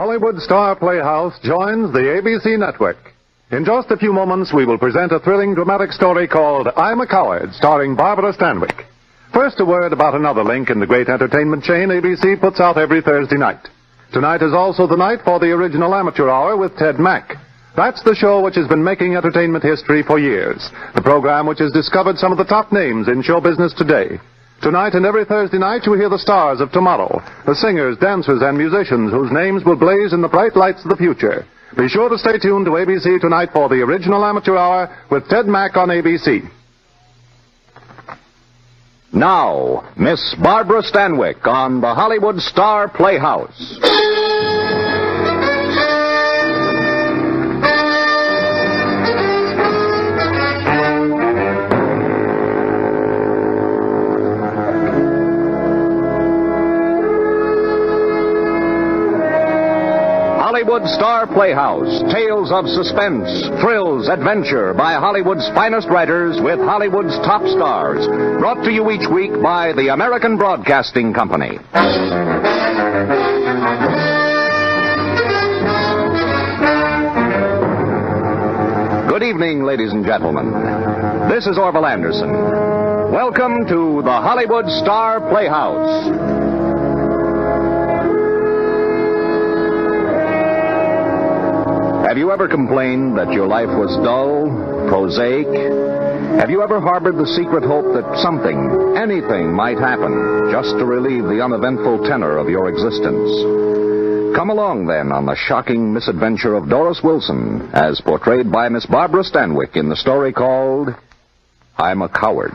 Hollywood star Playhouse joins the ABC network. In just a few moments, we will present a thrilling dramatic story called I'm a Coward, starring Barbara Stanwyck. First, a word about another link in the great entertainment chain ABC puts out every Thursday night. Tonight is also the night for the original Amateur Hour with Ted Mack. That's the show which has been making entertainment history for years. The program which has discovered some of the top names in show business today. Tonight and every Thursday night, you hear the stars of tomorrow, the singers, dancers, and musicians whose names will blaze in the bright lights of the future. Be sure to stay tuned to ABC tonight for the original Amateur Hour with Ted Mack on ABC. Now, Miss Barbara Stanwyck on the Hollywood Star Playhouse. Hollywood Star Playhouse, tales of suspense, thrills, adventure by Hollywood's finest writers with Hollywood's top stars. Brought to you each week by the American Broadcasting Company. Good evening, ladies and gentlemen. This is Orville Anderson. Welcome to the Hollywood Star Playhouse. Have you ever complained that your life was dull, prosaic? Have you ever harbored the secret hope that something, anything might happen just to relieve the uneventful tenor of your existence? Come along, then, on the shocking misadventure of Doris Wilson, as portrayed by Miss Barbara Stanwyck in the story called I'm a Coward.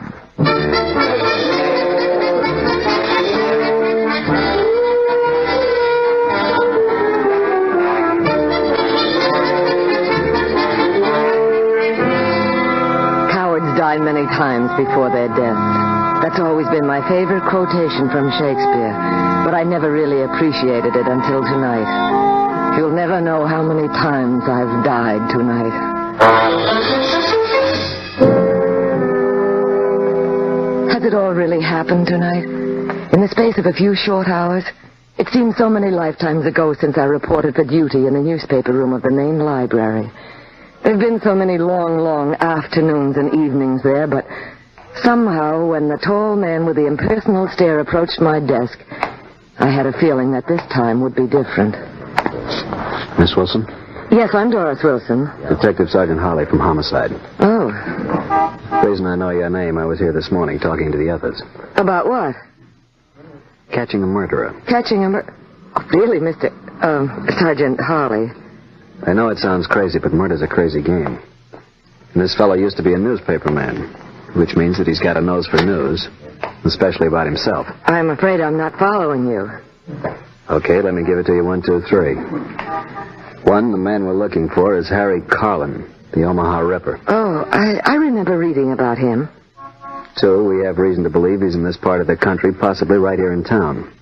Died many times before their death. That's always been my favorite quotation from Shakespeare, but I never really appreciated it until tonight. You'll never know how many times I've died tonight. Has it all really happened tonight? In the space of a few short hours? It seems so many lifetimes ago since I reported for duty in the newspaper room of the main library. There have been so many long, long afternoons and evenings there, but somehow when the tall man with the impersonal stare approached my desk, I had a feeling that this time would be different. Miss Wilson? Yes, I'm Doris Wilson. Detective Sergeant Harley from Homicide. Oh. The reason I know your name, I was here this morning talking to the others. About what? Catching a murderer. Catching a murderer? Oh, really, Mr. Sergeant Harley? I know it sounds crazy, but murder's a crazy game. And this fellow used to be a newspaperman, which means that he's got a nose for news, especially about himself. I'm afraid I'm not following you. Okay, let me give it to you 1, 2, 3. 1, the man we're looking for is Harry Carlin, the Omaha Ripper. Oh, I remember reading about him. 2, we have reason to believe he's in this part of the country, possibly right here in town.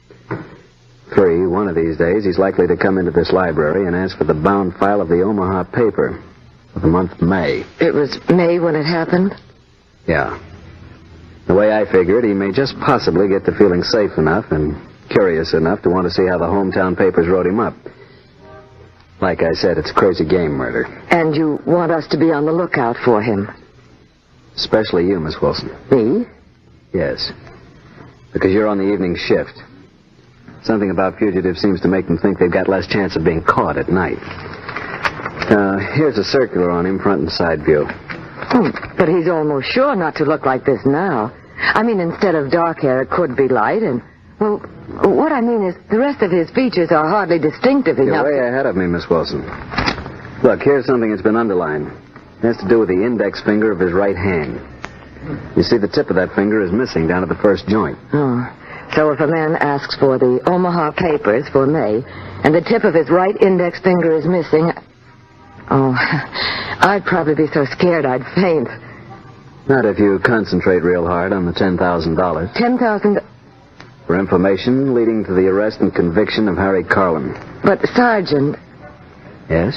3, one of these days, he's likely to come into this library and ask for the bound file of the Omaha paper for the month of May. It was May when it happened? Yeah. The way I figure it, he may just possibly get to feeling safe enough and curious enough to want to see how the hometown papers wrote him up. Like I said, it's a crazy game murder. And you want us to be on the lookout for him? Especially you, Miss Wilson. Me? Yes. Because you're on the evening shift. Something about fugitives seems to make them think they've got less chance of being caught at night. Here's a circular on him, front and side view. Oh, but he's almost sure not to look like this now. I mean, instead of dark hair, it could be light, and, well, what I mean is the rest of his features are hardly distinctive enough. You're way ahead of me, Miss Wilson. Look, here's something that's been underlined. It has to do with the index finger of his right hand. You see, the tip of that finger is missing down at the first joint. Oh. So if a man asks for the Omaha papers for May, and the tip of his right index finger is missing, I'd probably be so scared I'd faint. Not if you concentrate real hard on the $10,000. $10,000? For information leading to the arrest and conviction of Harry Carlin. But, Sergeant... Yes?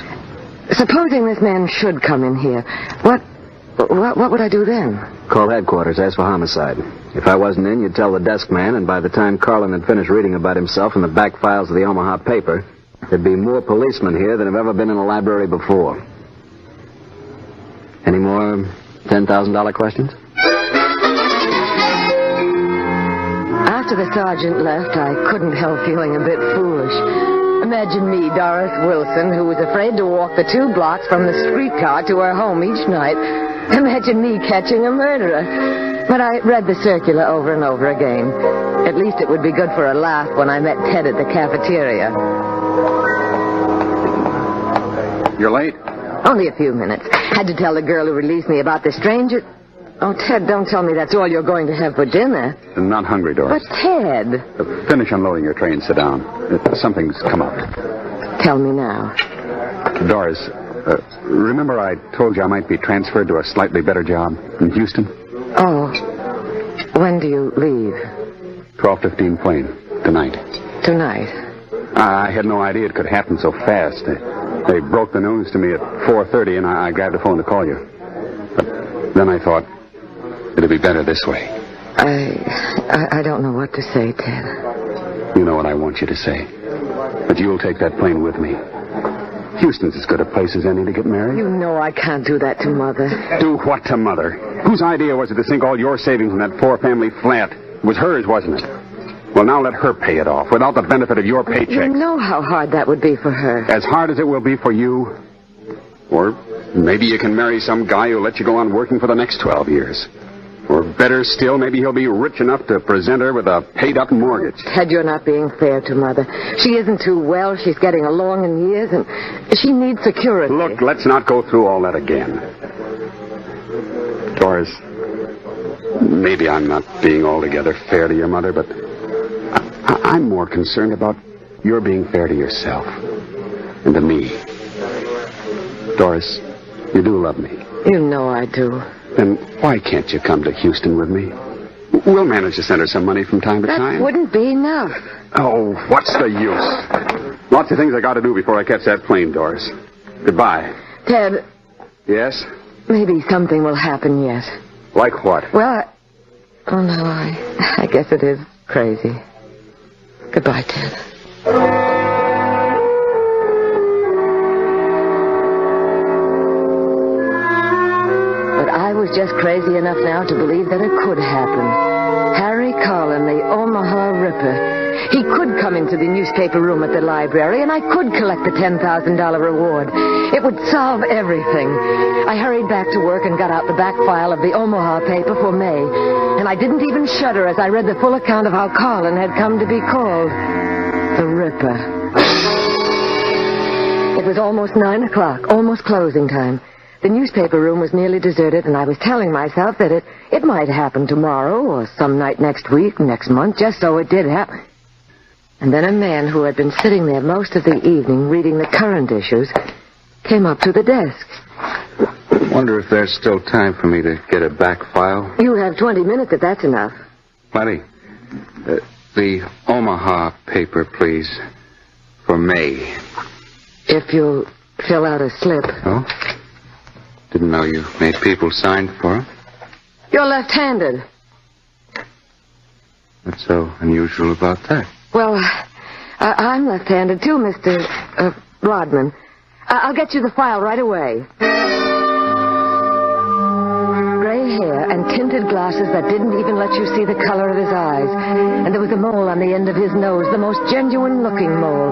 Supposing this man should come in here, what would I do then? Call headquarters, ask for homicide. If I wasn't in, you'd tell the desk man, and by the time Carlin had finished reading about himself in the back files of the Omaha paper, there'd be more policemen here than have ever been in a library before. Any more $10,000 questions? After the sergeant left, I couldn't help feeling a bit foolish. Imagine me, Doris Wilson, who was afraid to walk the 2 blocks from the streetcar to her home each night. Imagine me catching a murderer. But I read the circular over and over again. At least it would be good for a laugh when I met Ted at the cafeteria. You're late? Only a few minutes. Had to tell the girl who released me about the stranger. Oh, Ted, don't tell me that's all you're going to have for dinner. I'm not hungry, Doris. But, Ted... Finish unloading your tray and sit down. Something's come up. Tell me now. Doris, remember I told you I might be transferred to a slightly better job in Houston? Oh. When do you leave? 12:15 plane. Tonight. Tonight? I had no idea it could happen so fast. They broke the news to me at 4:30, and I grabbed the phone to call you. But then I thought it'd be better this way. I don't know what to say, Ted. You know what I want you to say. But you'll take that plane with me. Houston's as good a place as any to get married. You know I can't do that to Mother. Do what to Mother? Whose idea was it to sink all your savings in that 4-family flat? It was hers, wasn't it? Well, now let her pay it off without the benefit of your paycheck. You know how hard that would be for her. As hard as it will be for you. Or maybe you can marry some guy who'll let you go on working for the next 12 years. Or better still, maybe he'll be rich enough to present her with a paid-up mortgage. Ted, you're not being fair to Mother. She isn't too well. She's getting along in years, and she needs security. Look, let's not go through all that again. Doris, maybe I'm not being altogether fair to your mother, but I'm more concerned about your being fair to yourself and to me. Doris, you do love me. You know I do. Then why can't you come to Houston with me? We'll manage to send her some money from time to time. That wouldn't be enough. Oh, what's the use? Lots of things I got to do before I catch that plane, Doris. Goodbye. Ted. Yes? Maybe something will happen yet. Like what? Well, oh no, I guess it is crazy. Goodbye, Ted. I was just crazy enough now to believe that it could happen. Harry Carlin, the Omaha Ripper. He could come into the newspaper room at the library, and I could collect the $10,000 reward. It would solve everything. I hurried back to work and got out the back file of the Omaha paper for May. And I didn't even shudder as I read the full account of how Carlin had come to be called the Ripper. It was almost 9 o'clock, almost closing time. The newspaper room was nearly deserted, and I was telling myself that it might happen tomorrow or some night next week, next month, just so it did happen. And then a man who had been sitting there most of the evening reading the current issues came up to the desk. Wonder if there's still time for me to get a back file. You have 20 minutes if that's enough. Plenty. The Omaha paper, please, for May. If you'll fill out a slip. Oh? Didn't know you made people sign for it. You're left-handed. What's so unusual about that? Well, I'm left-handed too, Mr. Rodman. I'll get you the file right away. Gray hair and tinted glasses that didn't even let you see the color of his eyes. And there was a mole on the end of his nose, the most genuine-looking mole.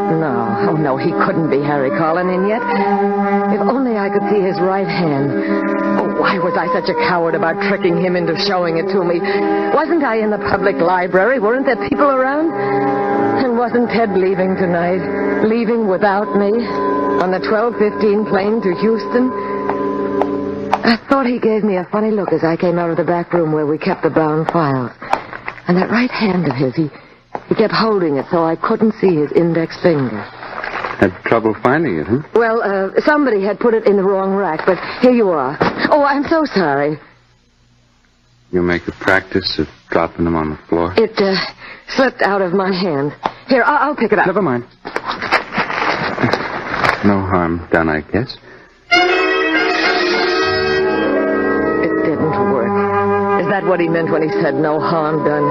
No, oh no, he couldn't be Harry Carlin, and yet, if only I could see his right hand. Oh, why was I such a coward about tricking him into showing it to me? Wasn't I in the public library? Weren't there people around? And wasn't Ted leaving tonight? Leaving without me? On the 12:15 plane to Houston? I thought he gave me a funny look as I came out of the back room where we kept the bound files. And that right hand of his, he kept holding it so I couldn't see his index finger. Had trouble finding it, huh? Well, somebody had put it in the wrong rack, but here you are. Oh, I'm so sorry. You make a practice of dropping them on the floor? It slipped out of my hand. Here, I'll pick it up. Never mind. No harm done, I guess. It didn't work. Is that what he meant when he said no harm done?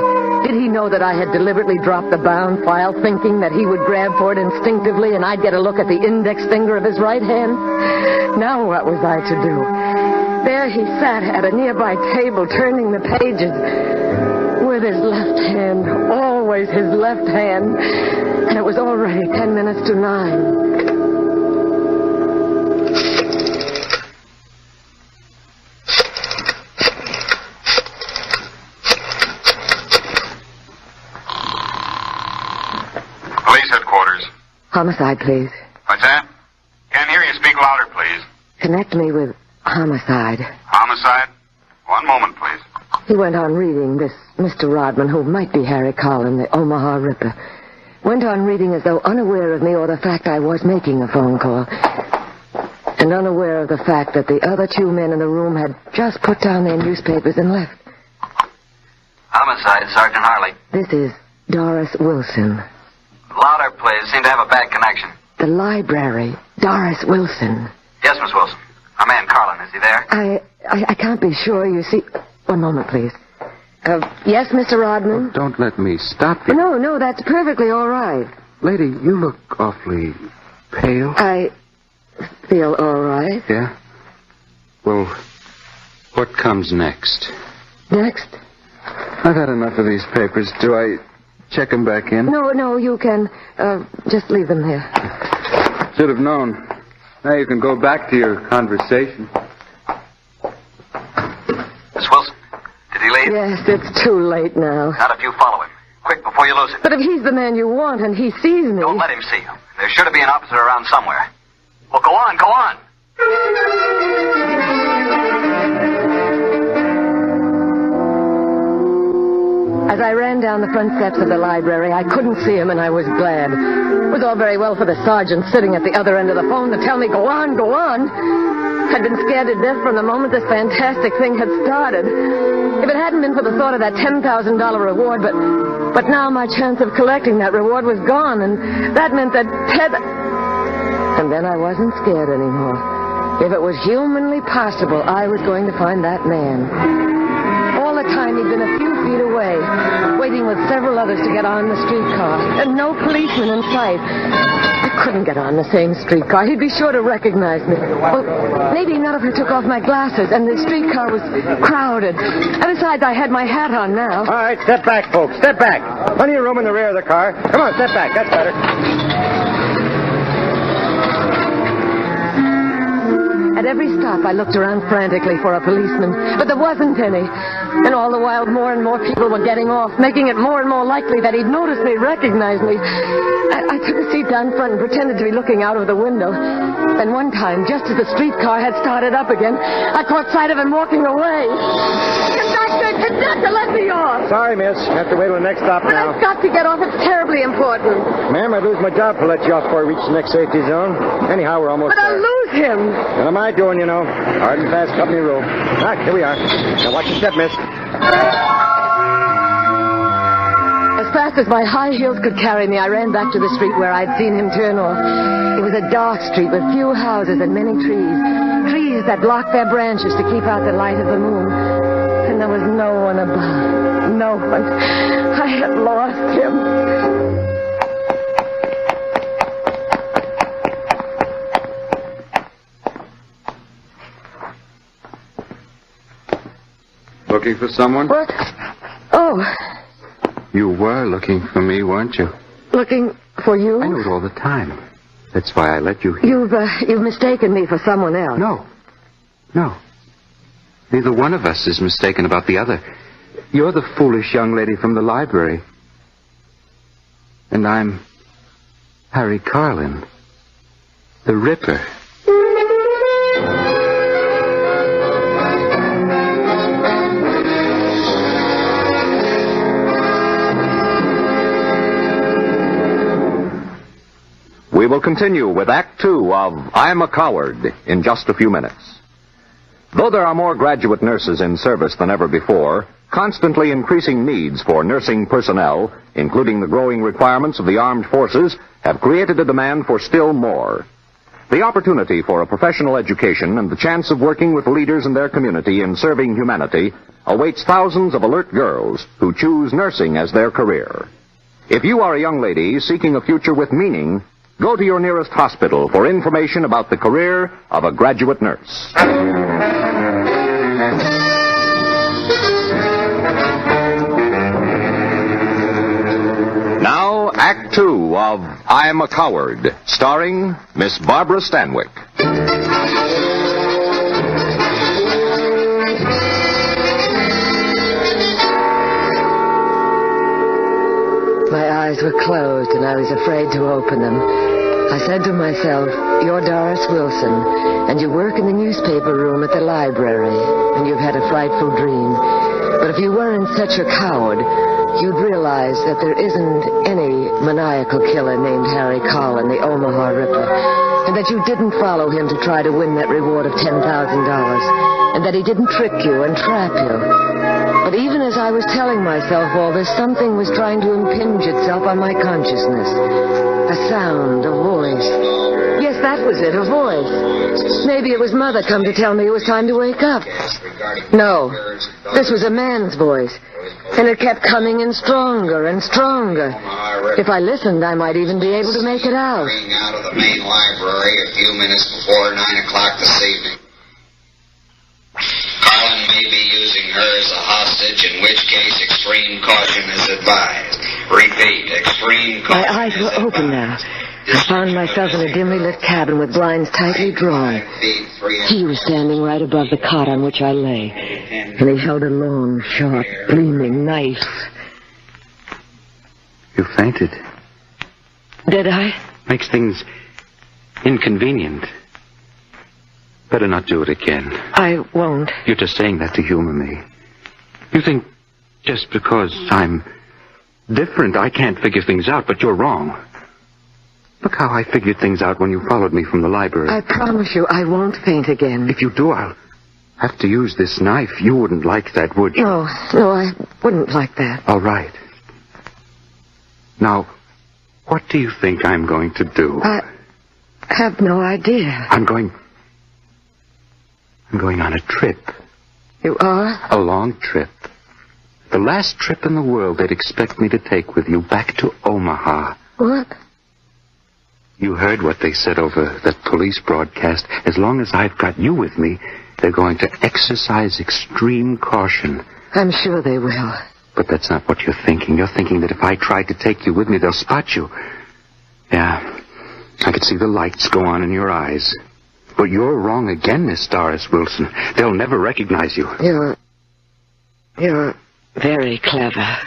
Did he know that I had deliberately dropped the bound file, thinking that he would grab for it instinctively and I'd get a look at the index finger of his right hand? Now what was I to do? There he sat at a nearby table, turning the pages with his left hand, always his left hand. And it was already 10 minutes to 9. Homicide, please. What's that? Can't hear you. Speak louder, please. Connect me with homicide. Homicide? One moment, please. He went on reading, this Mr. Rodman, who might be Harry Collin, the Omaha Ripper. Went on reading as though unaware of me or the fact I was making a phone call. And unaware of the fact that the other two men in the room had just put down their newspapers and left. Homicide, Sergeant Harley. This is Doris Wilson. Louder, please. Seem to have a bad connection. The library. Doris Wilson. Yes, Miss Wilson. Our man Carlin, is he there? I can't be sure, you see. One moment, please. Yes, Mr. Rodman? Oh, don't let me stop you. No, that's perfectly all right. Lady, you look awfully pale. I feel all right. Yeah? Well, what comes next? Next? I've had enough of these papers. Do I check them back in? No, you can just leave them there. Should have known. Now you can go back to your conversation. Miss Wilson, did he leave? Yes, it's too late now. Not if you follow him. Quick, before you lose him. But if he's the man you want and he sees me... Don't let him see you. There's sure to be an officer around somewhere. Well, go on, go on. As I ran down the front steps of the library, I couldn't see him, and I was glad. It was all very well for the sergeant sitting at the other end of the phone to tell me, go on, go on. I'd been scared to death from the moment this fantastic thing had started. If it hadn't been for the thought of that $10,000 reward, but now my chance of collecting that reward was gone, and that meant that Ted... And then I wasn't scared anymore. If it was humanly possible, I was going to find that man. All the time he'd been a few feet away, waiting with several others to get on the streetcar, and no policeman in sight. I couldn't get on the same streetcar. He'd be sure to recognize me. Well, maybe none of her took off my glasses, and the streetcar was crowded. And besides, I had my hat on now. All right, step back, folks. Step back. Plenty of room in the rear of the car. Come on, step back. That's better. At every stop, I looked around frantically for a policeman, but there wasn't any. And all the while, more and more people were getting off, making it more and more likely that he'd notice me, recognize me. I took a seat down front and pretended to be looking out of the window. Then one time, just as the streetcar had started up again, I caught sight of him walking away. Conductor, let me off. Sorry, miss. Have to wait till the next stop now. I've got to get off. It's terribly important. Ma'am, I'd lose my job if I let you off before I reach the next safety zone. Anyhow, we're almost But there. I'll lose him. What am I doing, you know? Hard and fast company rule. Right, here we are. Now watch your step, miss. As fast as my high heels could carry me, I ran back to the street where I'd seen him turn off. It was a dark street with few houses and many trees. Trees that blocked their branches to keep out the light of the moon. And there was no one about. No one. I had lost him. Looking for someone? What? Oh, You were looking for me, weren't you? looking for you? I knew it all the time. That's why I let you here. You've mistaken me for someone else. No. Neither one of us is mistaken about the other. You're the foolish young lady from the library. And I'm Harry Carlin, the Ripper. We will continue with Act Two of I'm a Coward in just a few minutes. Though there are more graduate nurses in service than ever before, constantly increasing needs for nursing personnel, including the growing requirements of the armed forces, have created a demand for still more. The opportunity for a professional education and the chance of working with leaders in their community in serving humanity awaits thousands of alert girls who choose nursing as their career. If you are a young lady seeking a future with meaning, go to your nearest hospital for information about the career of a graduate nurse. Now, Act Two of I'm a Coward, starring Miss Barbara Stanwyck. My eyes were closed, and I was afraid to open them. I said to myself, "You're Doris Wilson, and you work in the newspaper room at the library, and you've had a frightful dream. But if you weren't such a coward, you'd realize that there isn't any maniacal killer named Harry Collin, the Omaha Ripper, and that you didn't follow him to try to win that reward of $10,000, and that he didn't trick you and trap you. But even as I was telling myself all this, something was trying to impinge itself on my consciousness. A sound, a voice. Yes, that was it, a voice. Maybe it was Mother come to tell me it was time to wake up. No, this was a man's voice. And it kept coming in stronger and stronger. If I listened, I might even be able to make it out. Out of the main library a few minutes before 9 o'clock this evening. Carlin may be using her as a hostage, in which case extreme caution is advised. Repeat, extreme caution. My eyes were open now. I found myself in a dimly lit cabin with blinds tightly drawn. He was standing right above the cot on which I lay, and he held a long, sharp, gleaming knife. You fainted. Did I? Makes things inconvenient. Better not do it again. I won't. You're just saying that to humor me. You think just because I'm different, I can't figure things out, but you're wrong. Look how I figured things out when you followed me from the library. I promise you I won't faint again. If you do, I'll have to use this knife. You wouldn't like that, would you? No, I wouldn't like that. All right. Now, what do you think I'm going to do? I have no idea. I'm going on a trip. You are? A long trip. The last trip in the world they'd expect me to take with you back to Omaha. What? You heard what they said over that police broadcast. As long as I've got you with me, they're going to exercise extreme caution. I'm sure they will. But that's not what you're thinking. You're thinking that if I tried to take you with me, they'll spot you. Yeah, I could see the lights go on in your eyes. But you're wrong again, Miss Doris Wilson. They'll never recognize you. You're very clever.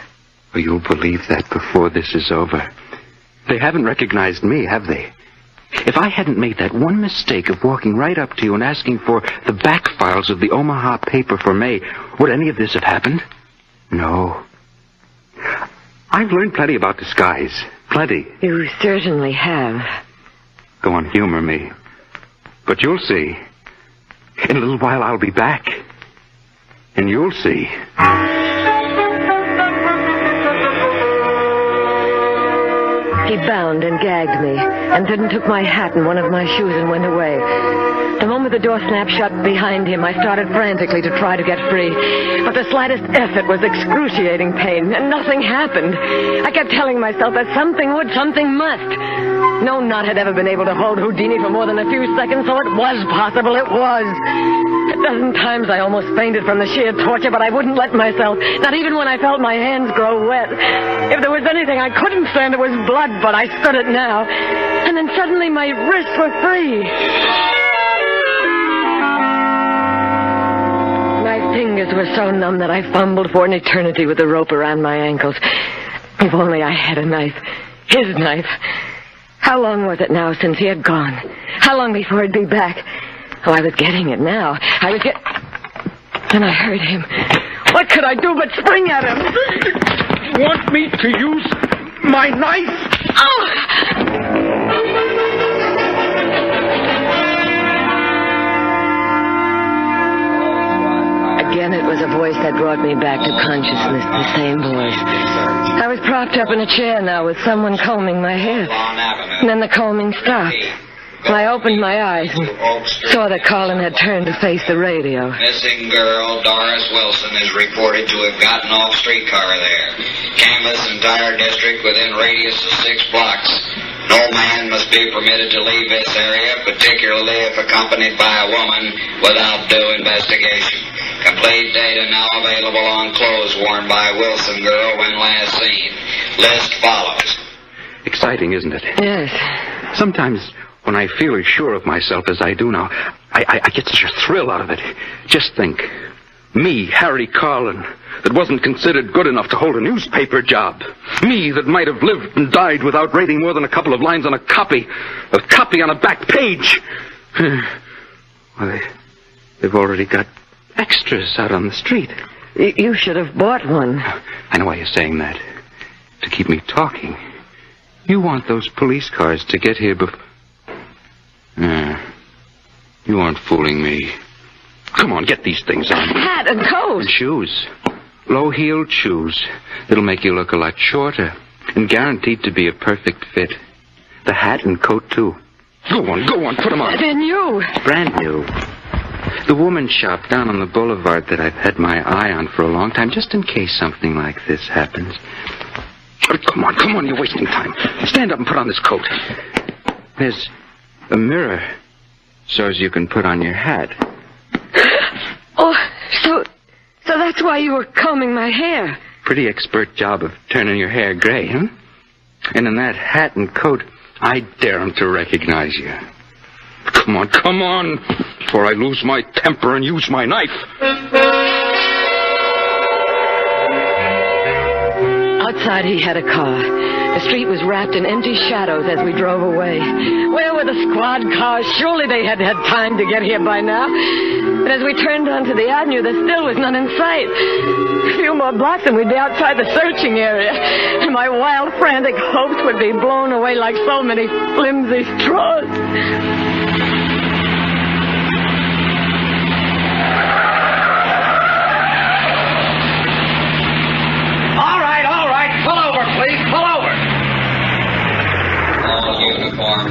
Well, you'll believe that before this is over. They haven't recognized me, have they? If I hadn't made that one mistake of walking right up to you and asking for the back files of the Omaha paper for May, would any of this have happened? No. I've learned plenty about disguise. Plenty. You certainly have. Go on, humor me. But you'll see. In a little while, I'll be back. And you'll see. He bound and gagged me, and then took my hat and one of my shoes and went away. The moment the door snapped shut behind him, I started frantically to try to get free. But the slightest effort was excruciating pain, and nothing happened. I kept telling myself that something would, something must. No knot had ever been able to hold Houdini for more than a few seconds, so it was possible, it was. A dozen times I almost fainted from the sheer torture, but I wouldn't let myself, not even when I felt my hands grow wet. If there was anything I couldn't stand, it was blood, but I stood it now. And then suddenly my wrists were free. My fingers were so numb that I fumbled for an eternity with the rope around my ankles. If only I had a knife. His knife. How long was it now since he had gone? How long before he'd be back? Oh, I was getting it now. Then I heard him. What could I do but spring at him? You want me to use my knife? Oh! Again, it was a voice that brought me back to consciousness, the same voice. I was propped up in a chair now with someone combing my hair. And then the combing stopped. I opened my eyes and saw that Colin had turned to face the radio. Missing girl Doris Wilson is reported to have gotten off streetcar there. Canvass entire district within radius of 6 blocks. No man must be permitted to leave this area, particularly if accompanied by a woman, without due investigation. Complete data now available on clothes worn by Wilson girl when last seen. List follows. Exciting, isn't it? Yes. Sometimes when I feel as sure of myself as I do now, I get such a thrill out of it. Just think. Me, Harry Carlin, that wasn't considered good enough to hold a newspaper job. Me that might have lived and died without writing more than a couple of lines on a copy on a back page. Well, they've already got extras out on the street. You should have bought one. I know why you're saying that. To keep me talking. You want those police cars to get here before... You aren't fooling me. Come on, get these things on. Hat and coat. And shoes. Low-heeled shoes. It'll make you look a lot shorter. And guaranteed to be a perfect fit. The hat and coat, too. Go on, put them on. They're new. Brand new. The woman's shop down on the boulevard that I've had my eye on for a long time, just in case something like this happens. Come on, you're wasting time. Stand up and put on this coat. There's a mirror so as you can put on your hat. Oh, so that's why you were combing my hair. Pretty expert job of turning your hair gray, huh? And in that hat and coat, I dare him to recognize you. Come on, before I lose my temper and use my knife. Outside, he had a car. The street was wrapped in empty shadows as we drove away. Where were the squad cars? Surely they had had time to get here by now. But as we turned onto the avenue, there still was none in sight. A few more blocks and we'd be outside the searching area. And my wild, frantic hopes would be blown away like so many flimsy straws.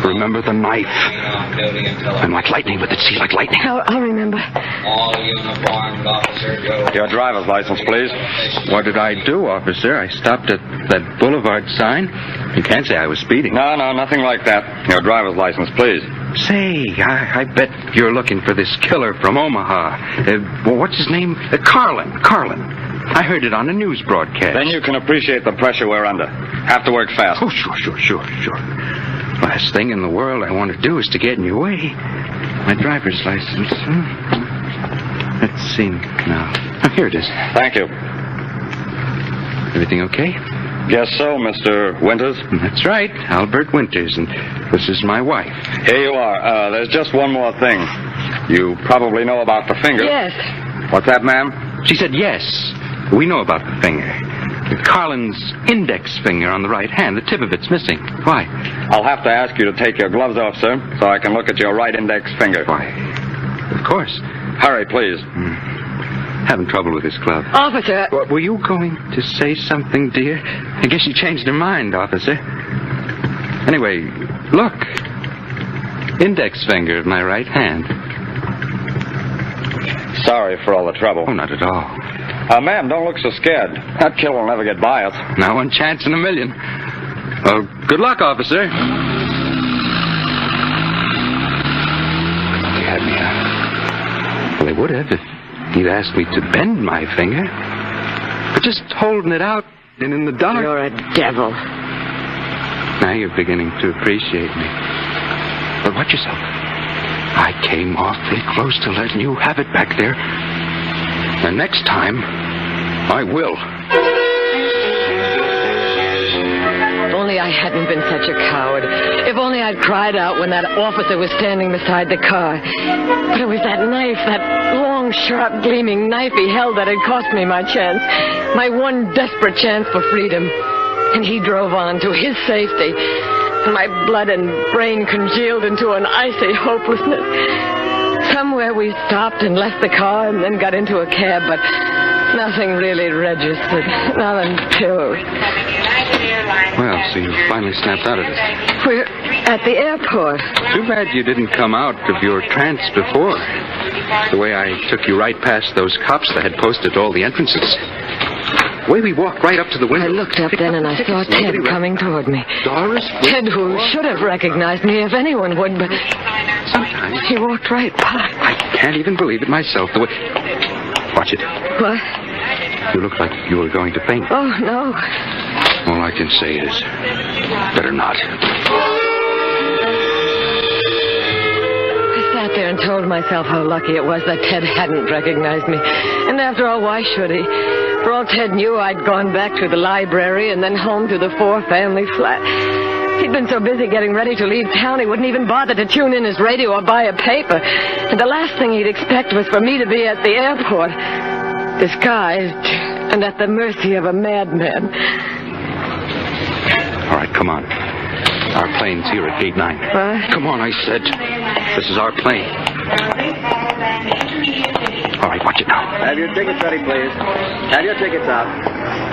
Remember the knife. I'm like lightning with it. See, like lightning. I'll remember. All uniformed officer Joe. Your driver's license, please. What did I do, officer? I stopped at that boulevard sign. You can't say I was speeding. No, nothing like that. Your driver's license, please. Say, I bet you're looking for this killer from Omaha. What's his name? Carlin. I heard it on a news broadcast. Then you can appreciate the pressure we're under. Have to work fast. Oh, sure. Last thing in the world I want to do is to get in your way. My driver's license. Let's see now. Oh, here it is. Thank you. Everything okay? Guess so, Mr. Winters. That's right, Albert Winters, and this is my wife. Here you are. There's just one more thing. You probably know about the finger. Yes. What's that, ma'am? She said yes. We know about the finger. Carlin's index finger on the right hand. The tip of it's missing. Why? I'll have to ask you to take your gloves off, sir, so I can look at your right index finger. Why? Of course. Hurry, please. Having trouble with this glove. Officer. What, were you going to say something, dear? I guess you changed your mind, officer. Anyway, look. Index finger of my right hand. Sorry for all the trouble. Oh, not at all. Ma'am, don't look so scared. That killer will never get by us. Not one chance in a million. Oh, good luck, officer. They had me out. Well, they would have if he'd asked me to bend my finger. But just holding it out and in the dark. You're a devil. Now you're beginning to appreciate me. But watch yourself. I came awfully close to letting you have it back there. And next time, I will. If only I hadn't been such a coward. If only I'd cried out when that officer was standing beside the car. But it was that knife, that long, sharp, gleaming knife he held that had cost me my chance. My one desperate chance for freedom. And he drove on to his safety. And my blood and brain congealed into an icy hopelessness. Somewhere we stopped and left the car and then got into a cab, but nothing really registered. Not until... Well, so you finally snapped out of it. We're at the airport. Too bad you didn't come out of your trance before. The way I took you right past those cops that had posted all the entrances. The way we walked right up to the window. I looked up then and I saw Ted coming toward me. Doris? Ted, who should have recognized me if anyone would, but Sometimes he walked right by. I can't even believe it myself. The way... Watch it. What? You look like you were going to faint. Oh, no. All I can say is, better not. I sat there and told myself how lucky it was that Ted hadn't recognized me. And after all, why should he? For all Ted knew, I'd gone back to the library and then home to the four-family flat. He'd been so busy getting ready to leave town, he wouldn't even bother to tune in his radio or buy a paper. And the last thing he'd expect was for me to be at the airport, disguised and at the mercy of a madman. All right, come on. Our plane's here at gate 9. What? Come on, I said. This is our plane. All right, watch it now. Have your tickets ready, please. Have your tickets out.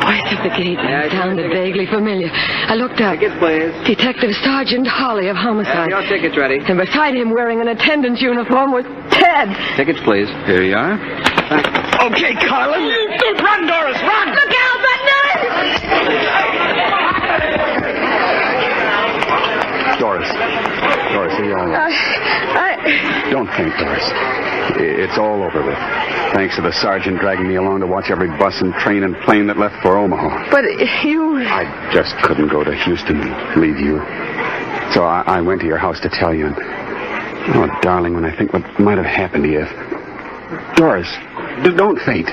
Voice at the gate sounded vaguely familiar. I looked up. Tickets, please. Detective Sergeant Holly of Homicide. Have your tickets ready. And beside him, wearing an attendant's uniform, was Ted. Tickets, please. Here you are. Okay, Carlin. Run, Doris, run! Look out, that knife! Doris, are you all right? Don't faint, Doris. It's all over with. Thanks to the sergeant dragging me along to watch every bus and train and plane that left for Omaha. But you... I just couldn't go to Houston and leave you. So I went to your house to tell you. And, oh, darling, when I think what might have happened to you. Doris, don't faint.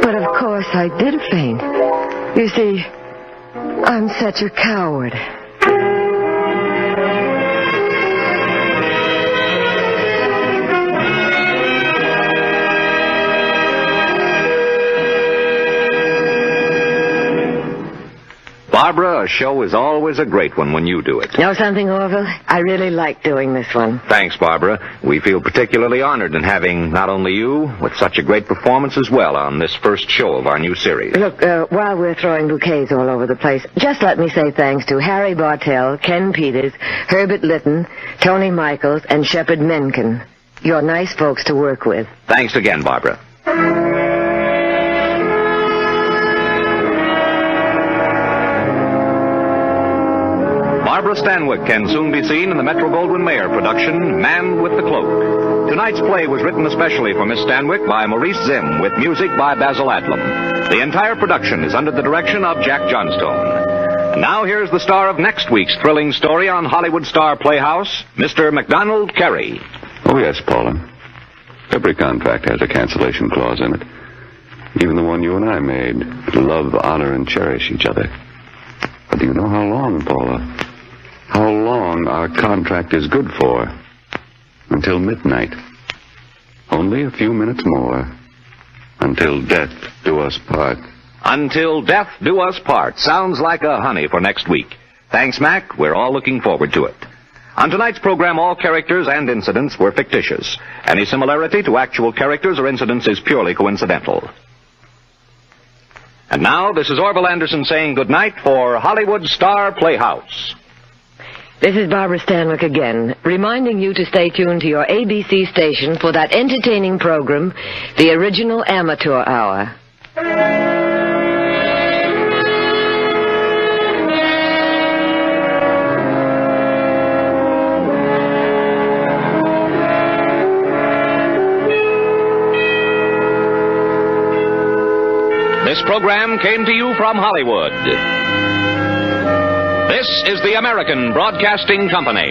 But of course I did faint. You see, I'm such a coward. Barbara, a show is always a great one when you do it. Know something, Orville? I really like doing this one. Thanks, Barbara. We feel particularly honored in having not only you, with such a great performance as well on this first show of our new series. Look, while we're throwing bouquets all over the place, just let me say thanks to Harry Bartell, Ken Peters, Herbert Litton, Tony Michaels, and Shepard Menken. You're nice folks to work with. Thanks again, Barbara. Barbara Stanwyck can soon be seen in the Metro-Goldwyn-Mayer production, Man with the Cloak. Tonight's play was written especially for Miss Stanwyck by Maurice Zimm, with music by Basil Adlam. The entire production is under the direction of Jack Johnstone. And now here's the star of next week's thrilling story on Hollywood Star Playhouse, Mr. MacDonald Carey. Oh, yes, Paula. Every contract has a cancellation clause in it. Even the one you and I made. Love, honor, and cherish each other. But do you know how long, Paula? How long our contract is good for? Until midnight. Only a few minutes more. Until death do us part. Until death do us part. Sounds like a honey for next week. Thanks, Mac. We're all looking forward to it. On tonight's program, all characters and incidents were fictitious. Any similarity to actual characters or incidents is purely coincidental. And now, this is Orville Anderson saying goodnight for Hollywood Star Playhouse. This is Barbara Stanwyck again, reminding you to stay tuned to your ABC station for that entertaining program, The Original Amateur Hour. This program came to you from Hollywood. This is the American Broadcasting Company.